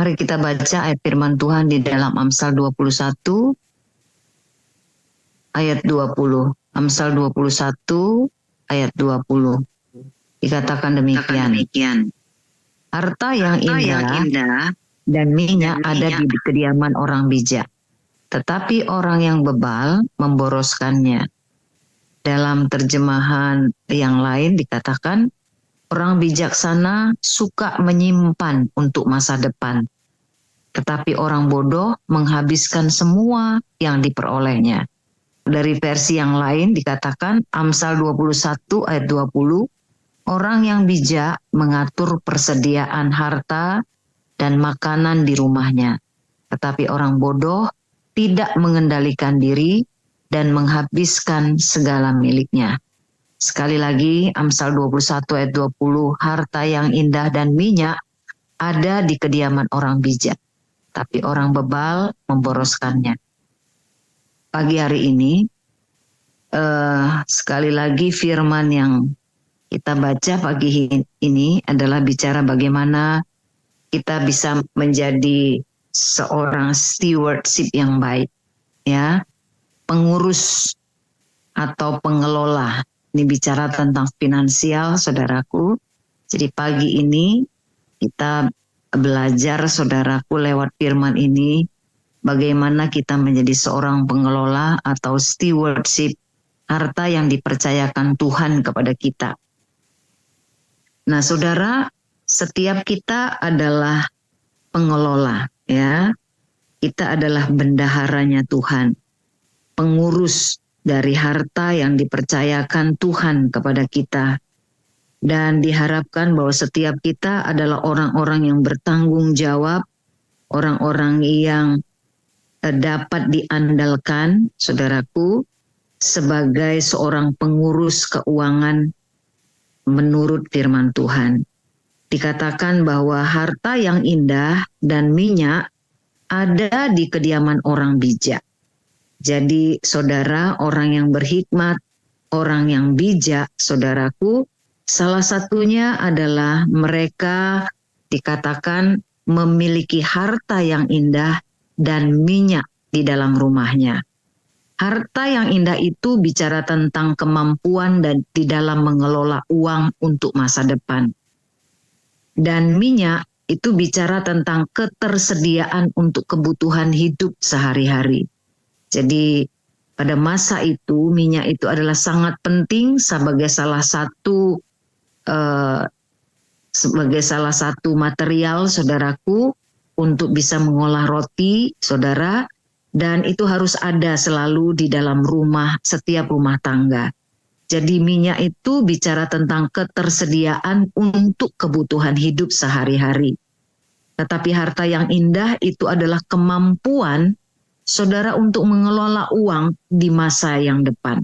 Mari kita baca ayat firman Tuhan di dalam Amsal 21 ayat 20. Amsal 21 ayat 20. Dikatakan demikian. Harta yang indah dan minyak ada di kediaman orang bijak, tetapi orang yang bebal memboroskannya. Dalam terjemahan yang lain dikatakan, orang bijaksana suka menyimpan untuk masa depan, tetapi orang bodoh menghabiskan semua yang diperolehnya. Dari versi yang lain dikatakan, Amsal 21 ayat 20, orang yang bijak mengatur persediaan harta dan makanan di rumahnya, tetapi orang bodoh tidak mengendalikan diri dan menghabiskan segala miliknya. Sekali lagi, Amsal 21 ayat 20, harta yang indah dan minyak ada di kediaman orang bijak, tapi orang bebal memboroskannya. Pagi hari ini, sekali lagi firman yang kita baca pagi ini adalah bicara bagaimana kita bisa menjadi seorang stewardship yang baik, ya, pengurus atau pengelola. Ini bicara tentang finansial, saudaraku. Jadi pagi ini kita belajar, saudaraku, lewat firman ini, bagaimana kita menjadi seorang pengelola atau stewardship harta yang dipercayakan Tuhan kepada kita. Nah, saudara, setiap kita adalah pengelola, ya. Kita adalah bendaharanya Tuhan, pengurus dari harta yang dipercayakan Tuhan kepada kita. Dan diharapkan bahwa setiap kita adalah orang-orang yang bertanggung jawab, orang-orang yang dapat diandalkan, saudaraku, sebagai seorang pengurus keuangan menurut firman Tuhan. Dikatakan bahwa harta yang indah dan minyak ada di kediaman orang bijak. Jadi saudara, orang yang berhikmat, orang yang bijak, saudaraku, salah satunya adalah mereka dikatakan memiliki harta yang indah dan minyak di dalam rumahnya. Harta yang indah itu bicara tentang kemampuan dan di dalam mengelola uang untuk masa depan. Dan minyak itu bicara tentang ketersediaan untuk kebutuhan hidup sehari-hari. Jadi pada masa itu minyak itu adalah sangat penting sebagai salah satu material, saudaraku, untuk bisa mengolah roti, saudara, dan itu harus ada selalu di dalam rumah, setiap rumah tangga. Jadi minyak itu bicara tentang ketersediaan untuk kebutuhan hidup sehari-hari. Tetapi harta yang indah itu adalah kemampuan saudara untuk mengelola uang di masa yang depan.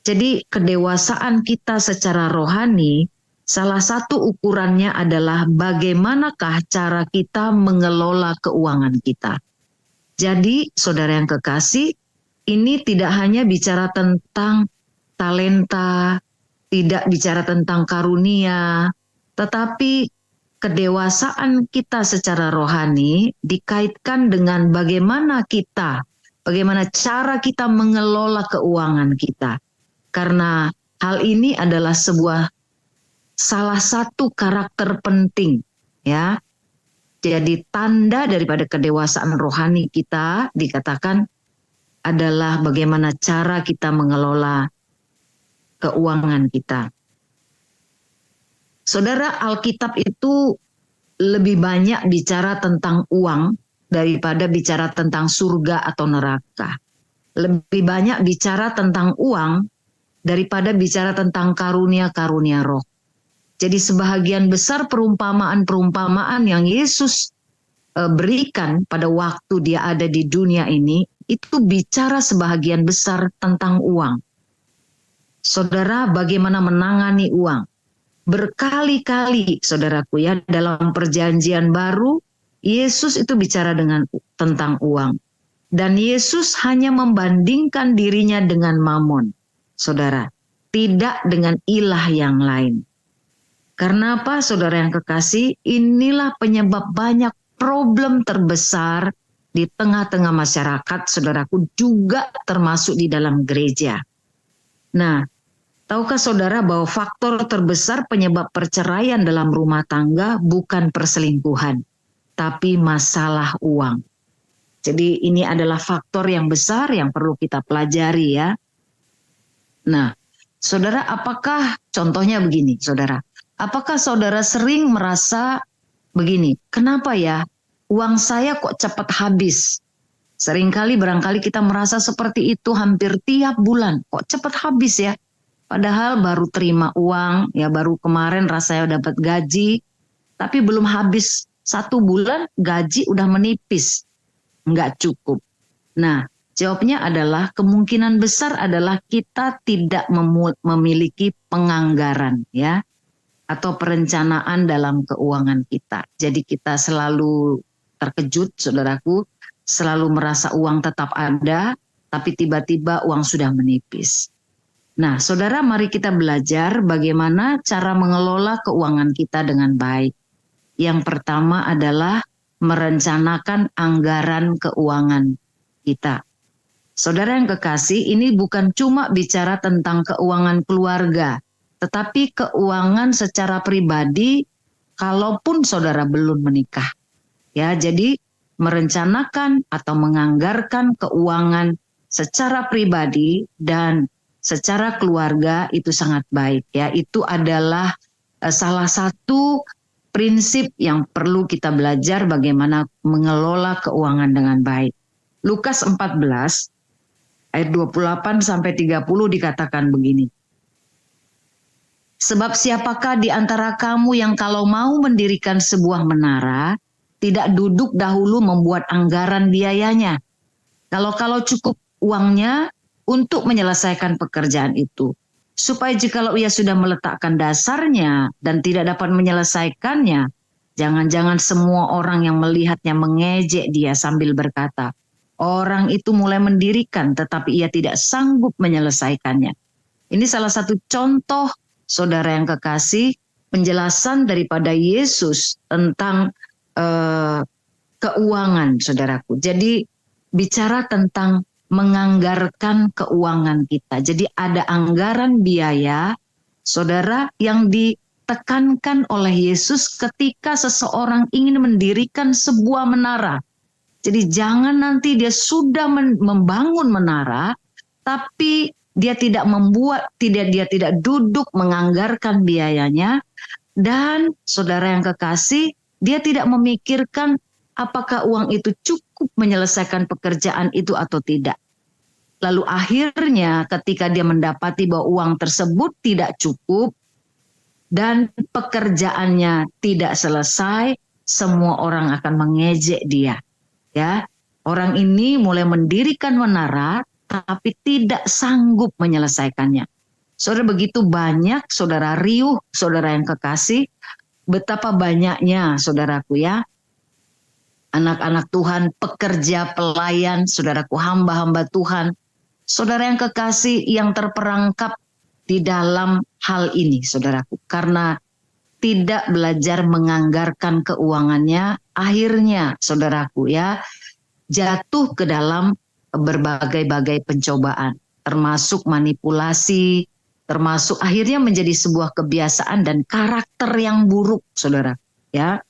Jadi kedewasaan kita secara rohani, salah satu ukurannya adalah bagaimanakah cara kita mengelola keuangan kita. Jadi saudara yang kekasih, ini tidak hanya bicara tentang talenta, tidak bicara tentang karunia, tetapi kedewasaan kita secara rohani dikaitkan dengan bagaimana cara kita mengelola keuangan kita. Karena hal ini adalah salah satu karakter penting, ya. Jadi tanda daripada kedewasaan rohani kita dikatakan adalah bagaimana cara kita mengelola keuangan kita. Saudara, Alkitab itu lebih banyak bicara tentang uang daripada bicara tentang surga atau neraka. Lebih banyak bicara tentang uang daripada bicara tentang karunia-karunia roh. Jadi sebahagian besar perumpamaan-perumpamaan yang Yesus berikan pada waktu dia ada di dunia ini, itu bicara sebahagian besar tentang uang. Saudara, bagaimana menangani uang? Berkali-kali, saudaraku, ya, dalam perjanjian baru, Yesus itu bicara tentang uang. Dan Yesus hanya membandingkan dirinya dengan Mamon, saudara, tidak dengan ilah yang lain. Karena apa, saudara yang kekasih? Inilah penyebab banyak problem terbesar di tengah-tengah masyarakat, saudaraku, juga termasuk di dalam gereja. Nah, tahukah saudara bahwa faktor terbesar penyebab perceraian dalam rumah tangga bukan perselingkuhan, tapi masalah uang. Jadi ini adalah faktor yang besar yang perlu kita pelajari ya. Nah, saudara, apakah contohnya begini, saudara? Apakah saudara sering merasa begini, kenapa ya uang saya kok cepat habis? Seringkali barangkali kita merasa seperti itu hampir tiap bulan, kok cepat habis ya? Padahal baru terima uang, ya baru kemarin rasanya dapat gaji, tapi belum habis 1 bulan gaji udah menipis, nggak cukup. Nah, jawabnya adalah kemungkinan besar adalah kita tidak memiliki penganggaran ya, atau perencanaan dalam keuangan kita. Jadi kita selalu terkejut, saudaraku, selalu merasa uang tetap ada, tapi tiba-tiba uang sudah menipis. Nah, saudara, mari kita belajar bagaimana cara mengelola keuangan kita dengan baik. Yang pertama adalah merencanakan anggaran keuangan kita. Saudara yang kekasih, ini bukan cuma bicara tentang keuangan keluarga, tetapi keuangan secara pribadi kalaupun saudara belum menikah. Ya, jadi merencanakan atau menganggarkan keuangan secara pribadi dan secara keluarga itu sangat baik ya. Itu adalah salah satu prinsip yang perlu kita belajar bagaimana mengelola keuangan dengan baik. Lukas 14 ayat 28 sampai 30 dikatakan begini. Sebab siapakah di antara kamu yang kalau mau mendirikan sebuah menara tidak duduk dahulu membuat anggaran biayanya. Kalau cukup uangnya untuk menyelesaikan pekerjaan itu. Supaya jikalau ia sudah meletakkan dasarnya dan tidak dapat menyelesaikannya, jangan-jangan semua orang yang melihatnya mengejek dia sambil berkata, orang itu mulai mendirikan tetapi ia tidak sanggup menyelesaikannya. Ini salah satu contoh, saudara yang kekasih, penjelasan daripada Yesus tentang keuangan, saudaraku. Jadi bicara tentang menganggarkan keuangan kita. Jadi ada anggaran biaya, saudara, yang ditekankan oleh Yesus ketika seseorang ingin mendirikan sebuah menara. Jadi jangan nanti dia sudah membangun menara, tapi dia tidak duduk menganggarkan biayanya, dan saudara yang kekasih, dia tidak memikirkan apakah uang itu cukup menyelesaikan pekerjaan itu atau tidak. Lalu akhirnya ketika dia mendapati bahwa uang tersebut tidak cukup dan pekerjaannya tidak selesai, semua orang akan mengejek dia. Ya, orang ini mulai mendirikan menara tapi tidak sanggup menyelesaikannya. Saudara, begitu banyak, saudara riuh, saudara yang kekasih, betapa banyaknya, saudaraku ya, anak-anak Tuhan, pekerja, pelayan, saudaraku, hamba-hamba Tuhan, saudara yang kekasih yang terperangkap di dalam hal ini, saudaraku. Karena tidak belajar menganggarkan keuangannya, akhirnya, saudaraku ya, jatuh ke dalam berbagai-bagai pencobaan, termasuk manipulasi, termasuk akhirnya menjadi sebuah kebiasaan dan karakter yang buruk, saudara. Ya.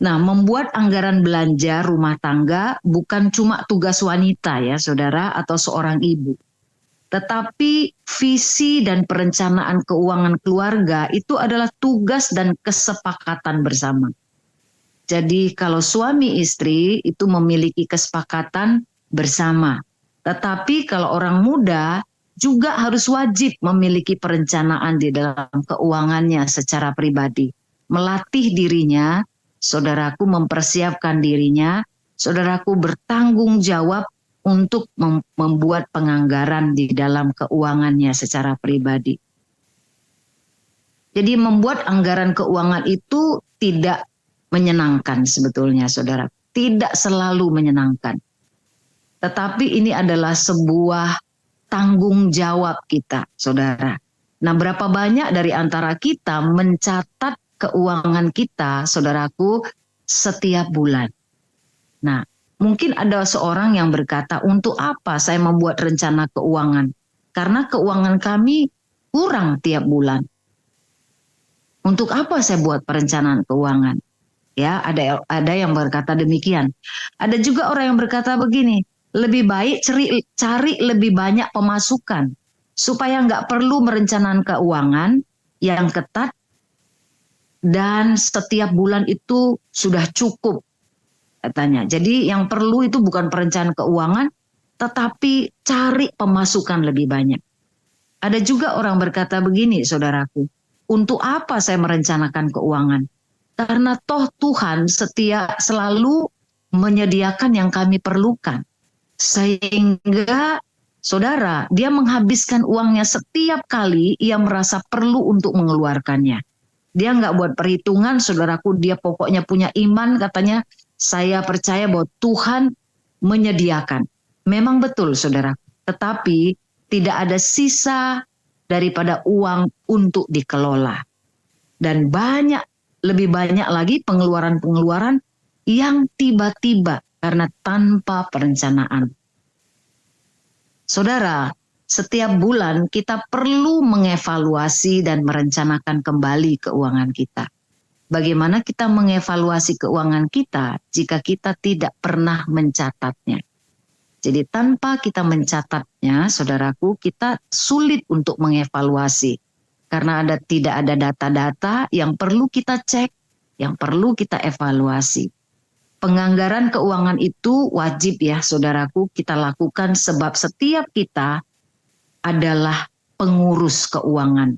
Nah, membuat anggaran belanja rumah tangga bukan cuma tugas wanita ya, saudara, atau seorang ibu. Tetapi visi dan perencanaan keuangan keluarga itu adalah tugas dan kesepakatan bersama. Jadi kalau suami istri itu memiliki kesepakatan bersama. Tetapi kalau orang muda juga harus wajib memiliki perencanaan di dalam keuangannya secara pribadi. Melatih dirinya, saudaraku, mempersiapkan dirinya, saudaraku bertanggung jawab untuk membuat penganggaran di dalam keuangannya secara pribadi. Jadi membuat anggaran keuangan itu tidak menyenangkan sebetulnya, saudara. Tidak selalu menyenangkan. Tetapi ini adalah sebuah tanggung jawab kita, saudara. Nah, berapa banyak dari antara kita mencatat keuangan kita, saudaraku, setiap bulan. Nah, mungkin ada seorang yang berkata, untuk apa saya membuat rencana keuangan? Karena keuangan kami kurang tiap bulan. Untuk apa saya buat perencanaan keuangan? Ya, ada yang berkata demikian. Ada juga orang yang berkata begini, lebih baik cari lebih banyak pemasukan supaya nggak perlu merencanakan keuangan yang ketat dan setiap bulan itu sudah cukup katanya. Jadi yang perlu itu bukan perencanaan keuangan, tetapi cari pemasukan lebih banyak. Ada juga orang berkata begini, saudaraku, untuk apa saya merencanakan keuangan? Karena toh Tuhan selalu menyediakan yang kami perlukan. Sehingga saudara, dia menghabiskan uangnya setiap kali ia merasa perlu untuk mengeluarkannya. Dia nggak buat perhitungan, saudaraku, dia pokoknya punya iman, katanya, saya percaya bahwa Tuhan menyediakan. Memang betul, saudara. Tetapi tidak ada sisa daripada uang untuk dikelola. Dan lebih banyak lagi pengeluaran-pengeluaran yang tiba-tiba karena tanpa perencanaan. Saudara, setiap bulan kita perlu mengevaluasi dan merencanakan kembali keuangan kita. Bagaimana kita mengevaluasi keuangan kita jika kita tidak pernah mencatatnya? Jadi tanpa kita mencatatnya, saudaraku, kita sulit untuk mengevaluasi. Karena tidak ada data-data yang perlu kita cek, yang perlu kita evaluasi. Penganggaran keuangan itu wajib ya, saudaraku, kita lakukan sebab setiap kita adalah pengurus keuangan,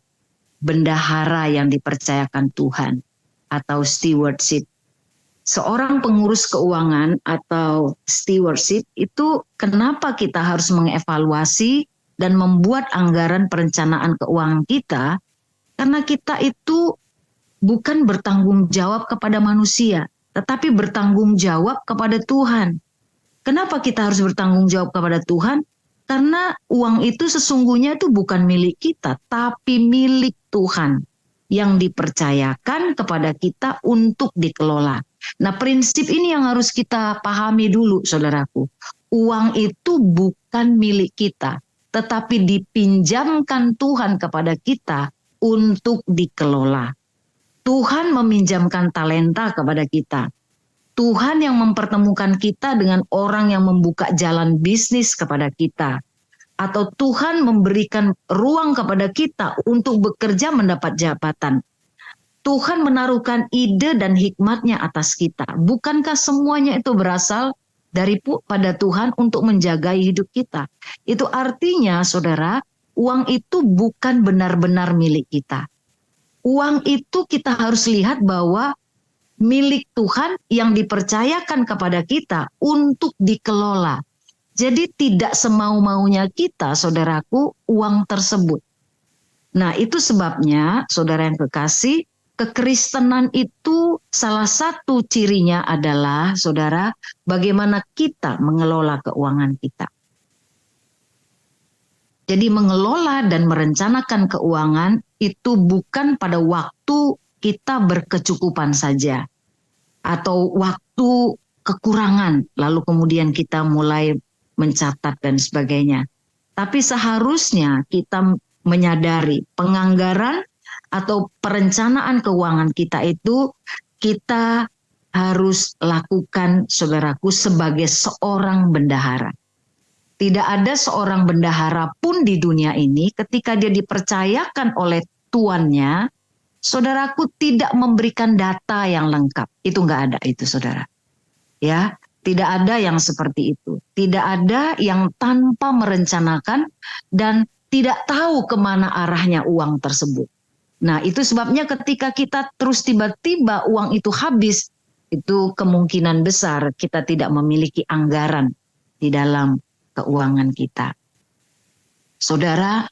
bendahara yang dipercayakan Tuhan, atau stewardship. Seorang pengurus keuangan atau stewardship itu kenapa kita harus mengevaluasi dan membuat anggaran perencanaan keuangan kita? Karena kita itu bukan bertanggung jawab kepada manusia, tetapi bertanggung jawab kepada Tuhan. Kenapa kita harus bertanggung jawab kepada Tuhan? Karena uang itu sesungguhnya itu bukan milik kita, tapi milik Tuhan yang dipercayakan kepada kita untuk dikelola. Nah, prinsip ini yang harus kita pahami dulu, saudaraku. Uang itu bukan milik kita, tetapi dipinjamkan Tuhan kepada kita untuk dikelola. Tuhan meminjamkan talenta kepada kita. Tuhan yang mempertemukan kita dengan orang yang membuka jalan bisnis kepada kita. Atau Tuhan memberikan ruang kepada kita untuk bekerja mendapat jabatan. Tuhan menaruhkan ide dan hikmatnya atas kita. Bukankah semuanya itu berasal pada Tuhan untuk menjaga hidup kita? Itu artinya, saudara, uang itu bukan benar-benar milik kita. Uang itu kita harus lihat bahwa milik Tuhan yang dipercayakan kepada kita untuk dikelola. Jadi tidak semau-maunya kita, saudaraku, uang tersebut. Nah, itu sebabnya, saudara yang kekasih, kekristenan itu salah satu cirinya adalah, saudara, bagaimana kita mengelola keuangan kita. Jadi mengelola dan merencanakan keuangan itu bukan pada waktu kita berkecukupan saja. Atau waktu kekurangan, lalu kemudian kita mulai mencatat dan sebagainya. Tapi seharusnya kita menyadari penganggaran atau perencanaan keuangan kita itu kita harus lakukan, saudaraku, sebagai seorang bendahara. Tidak ada seorang bendahara pun di dunia ini ketika dia dipercayakan oleh tuannya, saudaraku, tidak memberikan data yang lengkap. Itu nggak ada itu, saudara. Ya, tidak ada yang seperti itu. Tidak ada yang tanpa merencanakan dan tidak tahu kemana arahnya uang tersebut. Nah, itu sebabnya ketika kita terus tiba-tiba uang itu habis, itu kemungkinan besar kita tidak memiliki anggaran di dalam keuangan kita. Saudara,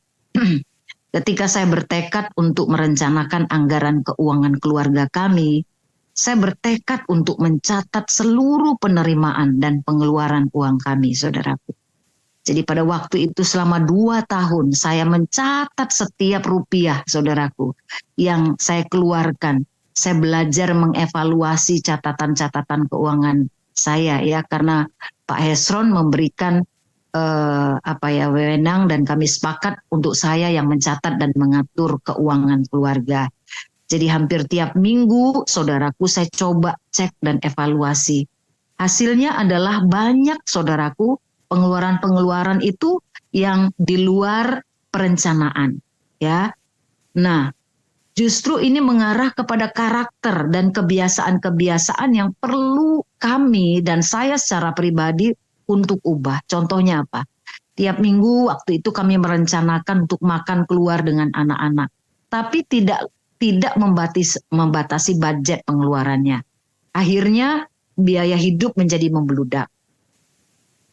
ketika saya bertekad untuk merencanakan anggaran keuangan keluarga kami, saya bertekad untuk mencatat seluruh penerimaan dan pengeluaran uang kami, saudaraku. Jadi pada waktu itu selama 2 tahun saya mencatat setiap rupiah, saudaraku, yang saya keluarkan saya belajar mengevaluasi catatan-catatan keuangan saya ya, karena Pak Hesron memberikan wewenang dan kami sepakat untuk saya yang mencatat dan mengatur keuangan keluarga. Jadi hampir tiap minggu saudaraku saya coba cek dan evaluasi. Hasilnya adalah banyak saudaraku pengeluaran-pengeluaran itu yang di luar perencanaan ya. Nah, justru ini mengarah kepada karakter dan kebiasaan-kebiasaan yang perlu kami dan saya secara pribadi untuk ubah. Contohnya apa? Tiap minggu waktu itu kami merencanakan untuk makan keluar dengan anak-anak. Tapi tidak membatasi budget pengeluarannya. Akhirnya biaya hidup menjadi membludak.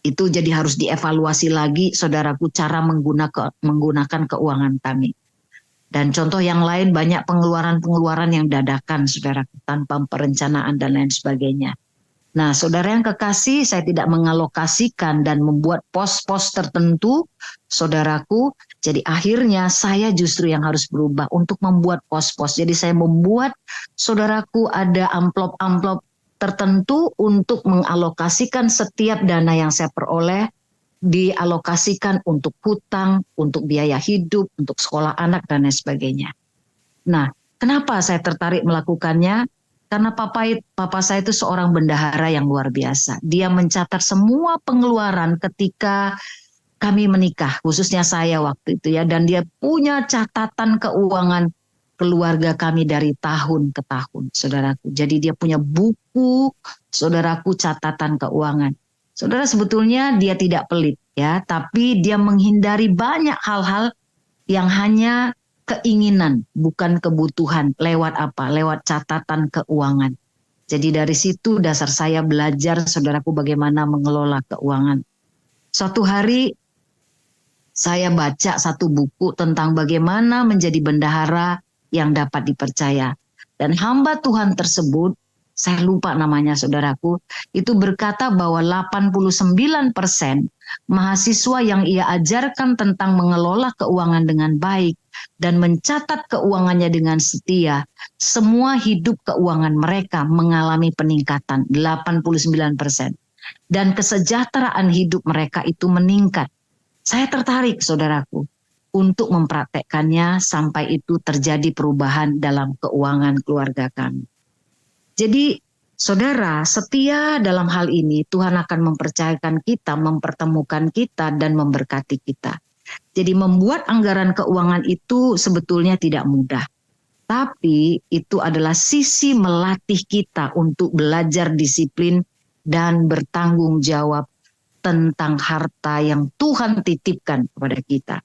Itu jadi harus dievaluasi lagi saudaraku cara menggunakan keuangan kami. Dan contoh yang lain banyak pengeluaran-pengeluaran yang dadakan saudaraku tanpa perencanaan dan lain sebagainya. Nah, saudara yang kekasih, saya tidak mengalokasikan dan membuat pos-pos tertentu, saudaraku. Jadi akhirnya saya justru yang harus berubah untuk membuat pos-pos. Jadi saya membuat, saudaraku, ada amplop-amplop tertentu untuk mengalokasikan setiap dana yang saya peroleh, dialokasikan untuk hutang, untuk biaya hidup, untuk sekolah anak, dan lain sebagainya. Nah, kenapa saya tertarik melakukannya? Karena papa saya itu seorang bendahara yang luar biasa. Dia mencatat semua pengeluaran ketika kami menikah, khususnya saya waktu itu ya. Dan dia punya catatan keuangan keluarga kami dari tahun ke tahun, saudaraku. Jadi dia punya buku, saudaraku, catatan keuangan. Saudara, sebetulnya dia tidak pelit ya, tapi dia menghindari banyak hal-hal yang hanya keinginan, bukan kebutuhan. Lewat apa? Lewat catatan keuangan. Jadi dari situ dasar saya belajar, saudaraku, bagaimana mengelola keuangan. Suatu hari saya baca satu buku tentang bagaimana menjadi bendahara yang dapat dipercaya. Dan hamba Tuhan tersebut, saya lupa namanya saudaraku, itu berkata bahwa 89% mahasiswa yang ia ajarkan tentang mengelola keuangan dengan baik dan mencatat keuangannya dengan setia, semua hidup keuangan mereka mengalami peningkatan 89%. Dan kesejahteraan hidup mereka itu meningkat. Saya tertarik saudaraku untuk mempraktekkannya sampai itu terjadi perubahan dalam keuangan keluarga kami. Jadi saudara, setia dalam hal ini Tuhan akan mempercayakan kita, mempertemukan kita dan memberkati kita. Jadi membuat anggaran keuangan itu sebetulnya tidak mudah. Tapi itu adalah sisi melatih kita untuk belajar disiplin dan bertanggung jawab tentang harta yang Tuhan titipkan kepada kita.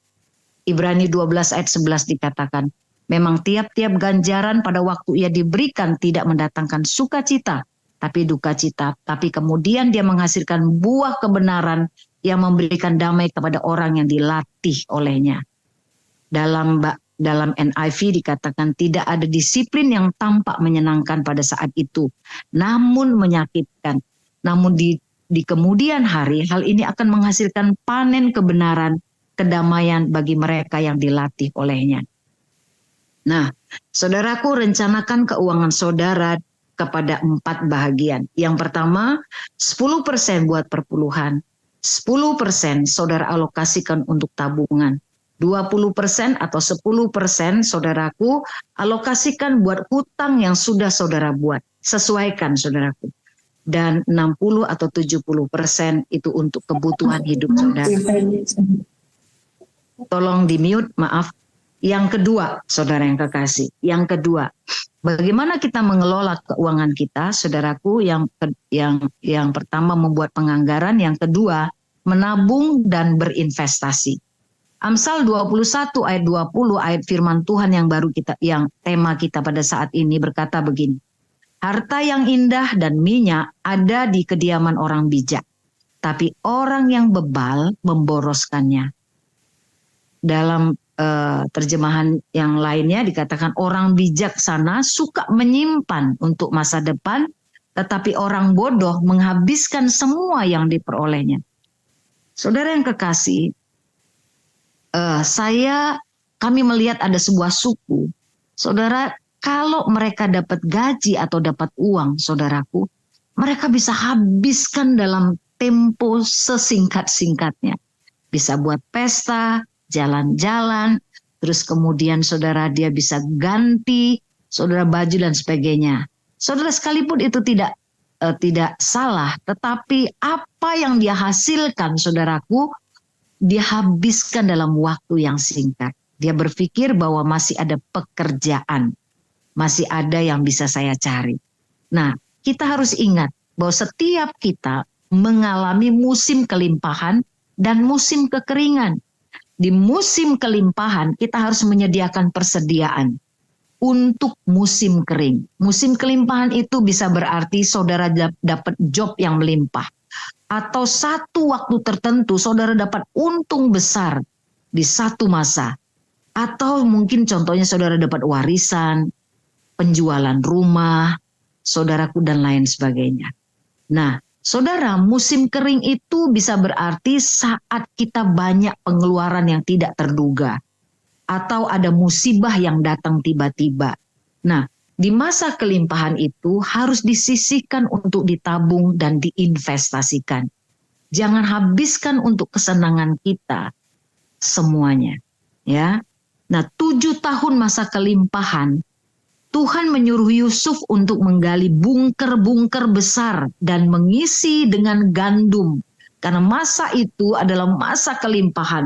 Ibrani 12 ayat 11 dikatakan, memang tiap-tiap ganjaran pada waktu ia diberikan tidak mendatangkan sukacita, tapi duka cita. Tapi kemudian dia menghasilkan buah kebenaran yang memberikan damai kepada orang yang dilatih olehnya. Dalam NIV dikatakan tidak ada disiplin yang tampak menyenangkan pada saat itu, namun menyakitkan. Namun di kemudian hari hal ini akan menghasilkan panen kebenaran, kedamaian bagi mereka yang dilatih olehnya. Nah, saudaraku, rencanakan keuangan saudara kepada 4 bahagian. Yang pertama, 10% buat perpuluhan, 10% saudara alokasikan untuk tabungan, 20% atau 10% saudaraku alokasikan buat hutang yang sudah saudara buat. Sesuaikan saudaraku. Dan 60 atau 70% itu untuk kebutuhan hidup saudara. Tolong di-mute, maaf. Yang kedua, saudara yang kekasih. Yang kedua, bagaimana kita mengelola keuangan kita, saudaraku? Yang pertama membuat penganggaran, yang kedua menabung dan berinvestasi. Amsal 21 ayat 20 ayat firman Tuhan yang baru yang tema kita pada saat ini berkata begini. Harta yang indah dan minyak ada di kediaman orang bijak, tapi orang yang bebal memboroskannya. Dalam terjemahan yang lainnya dikatakan orang bijaksana suka menyimpan untuk masa depan, tetapi orang bodoh menghabiskan semua yang diperolehnya. Saudara yang kekasih, kami melihat ada sebuah suku. Saudara, Kalau mereka dapat gaji atau dapat uang, saudaraku, mereka bisa habiskan dalam tempo sesingkat-singkatnya. Bisa buat pesta, jalan-jalan, terus kemudian saudara dia bisa ganti, saudara baju dan sebagainya. Saudara sekalipun itu tidak salah, tetapi apa yang dia hasilkan, saudaraku, dia habiskan dalam waktu yang singkat. Dia berpikir bahwa masih ada pekerjaan, masih ada yang bisa saya cari. Nah, kita harus ingat bahwa setiap kita mengalami musim kelimpahan dan musim kekeringan. Di musim kelimpahan kita harus menyediakan persediaan untuk musim kering. Musim kelimpahan itu bisa berarti saudara dapat job yang melimpah. Atau satu waktu tertentu saudara dapat untung besar di satu masa. Atau mungkin contohnya saudara dapat warisan, penjualan rumah, saudaraku dan lain sebagainya. Nah, saudara, musim kering itu bisa berarti saat kita banyak pengeluaran yang tidak terduga. Atau ada musibah yang datang tiba-tiba. Nah, di masa kelimpahan itu harus disisihkan untuk ditabung dan diinvestasikan. Jangan habiskan untuk kesenangan kita semuanya. Ya. Nah, 7 tahun masa kelimpahan, Tuhan menyuruh Yusuf untuk menggali bunker-bunker besar dan mengisi dengan gandum. Karena masa itu adalah masa kelimpahan.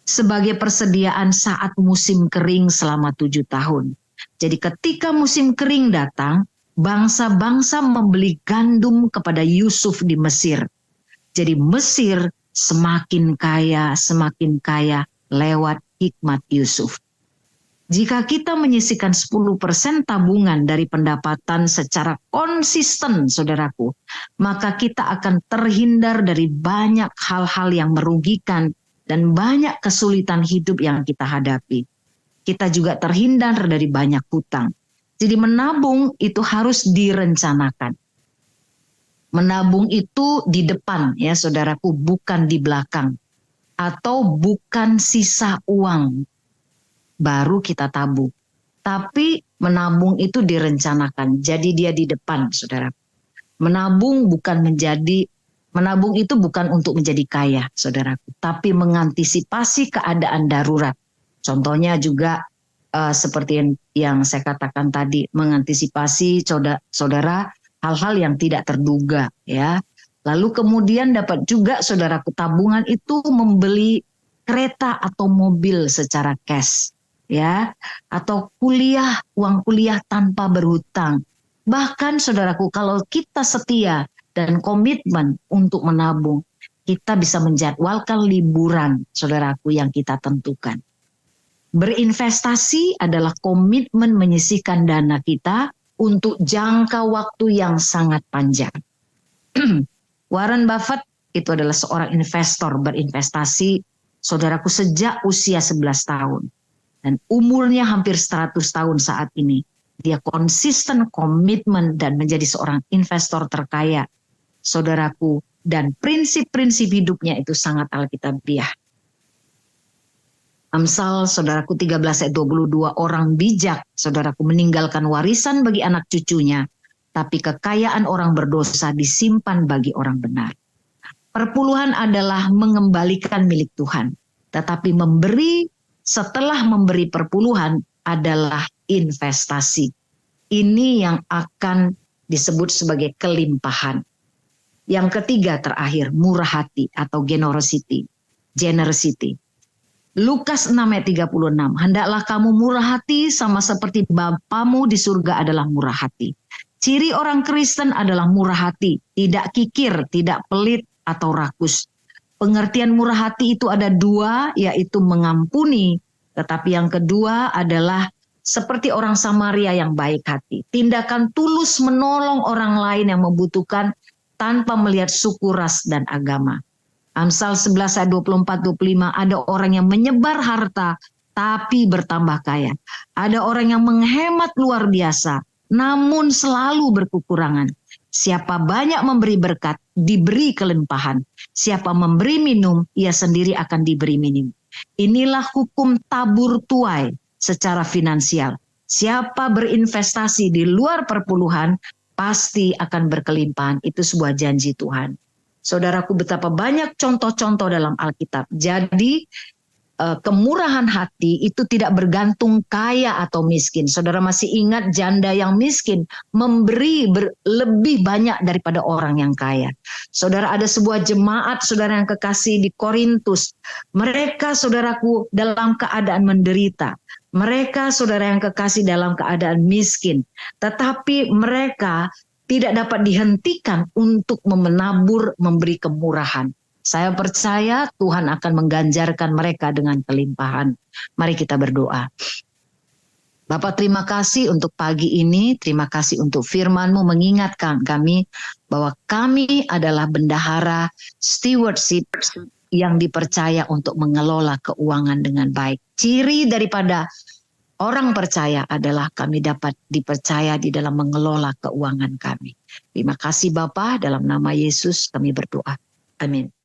Sebagai persediaan saat musim kering selama 7 tahun. Jadi ketika musim kering datang, bangsa-bangsa membeli gandum kepada Yusuf di Mesir. Jadi Mesir semakin kaya lewat hikmat Yusuf. Jika kita menyisihkan 10% tabungan dari pendapatan secara konsisten, saudaraku, maka kita akan terhindar dari banyak hal-hal yang merugikan dan banyak kesulitan hidup yang kita hadapi. Kita juga terhindar dari banyak hutang. Jadi menabung itu harus direncanakan. Menabung itu di depan ya saudaraku, bukan di belakang. Atau bukan sisa uang. Baru kita tabung. Tapi menabung itu direncanakan. Jadi dia di depan saudara. Menabung itu bukan untuk menjadi kaya, saudaraku, tapi mengantisipasi keadaan darurat. Contohnya juga seperti yang saya katakan tadi, mengantisipasi saudara hal-hal yang tidak terduga, ya. Lalu kemudian dapat juga saudaraku tabungan itu membeli kereta atau mobil secara cash, ya, atau uang kuliah tanpa berhutang. Bahkan saudaraku, kalau kita setia dan komitmen untuk menabung, kita bisa menjadwalkan liburan, saudaraku, yang kita tentukan. Berinvestasi adalah komitmen menyisihkan dana kita untuk jangka waktu yang sangat panjang. Warren Buffett itu adalah seorang investor berinvestasi, saudaraku, sejak usia 11 tahun. Dan umurnya hampir 100 tahun saat ini. Dia konsisten, komitmen, dan menjadi seorang investor terkaya, saudaraku, dan prinsip-prinsip hidupnya itu sangat alkitabiah. Amsal, saudaraku, 13 ayat 22, orang bijak, saudaraku, meninggalkan warisan bagi anak cucunya, tapi kekayaan orang berdosa disimpan bagi orang benar. Perpuluhan adalah mengembalikan milik Tuhan, tetapi setelah memberi perpuluhan adalah investasi. Ini yang akan disebut sebagai kelimpahan. Yang ketiga terakhir, murah hati atau generosity. Lukas 6 ayat 36, hendaklah kamu murah hati sama seperti Bapamu di surga adalah murah hati. Ciri orang Kristen adalah murah hati, tidak kikir, tidak pelit atau rakus. Pengertian murah hati itu ada dua, yaitu mengampuni. Tetapi yang kedua adalah seperti orang Samaria yang baik hati. Tindakan tulus menolong orang lain yang membutuhkan tanpa melihat suku, ras, dan agama. Amsal 11 ayat 24-25, ada orang yang menyebar harta tapi bertambah kaya. Ada orang yang menghemat luar biasa namun selalu berkekurangan. Siapa banyak memberi berkat, diberi kelimpahan. Siapa memberi minum, ia sendiri akan diberi minum. Inilah hukum tabur tuai secara finansial. Siapa berinvestasi di luar perpuluhan, pasti akan berkelimpahan. Itu sebuah janji Tuhan. Saudaraku, betapa banyak contoh-contoh dalam Alkitab. Jadi kemurahan hati itu tidak bergantung kaya atau miskin. Saudara masih ingat janda yang miskin memberi lebih banyak daripada orang yang kaya. Saudara, ada sebuah jemaat, saudara yang kekasih, di Korintus. Mereka, saudaraku, dalam keadaan menderita. Mereka, saudara yang kekasih, dalam keadaan miskin. Tetapi mereka tidak dapat dihentikan untuk menabur, memberi kemurahan. Saya percaya Tuhan akan mengganjarkan mereka dengan kelimpahan. Mari kita berdoa. Bapak, terima kasih untuk pagi ini. Terima kasih untuk firman-Mu mengingatkan kami bahwa kami adalah bendahara stewardship yang dipercaya untuk mengelola keuangan dengan baik. Ciri daripada orang percaya adalah kami dapat dipercaya di dalam mengelola keuangan kami. Terima kasih Bapak, dalam nama Yesus kami berdoa. Amin.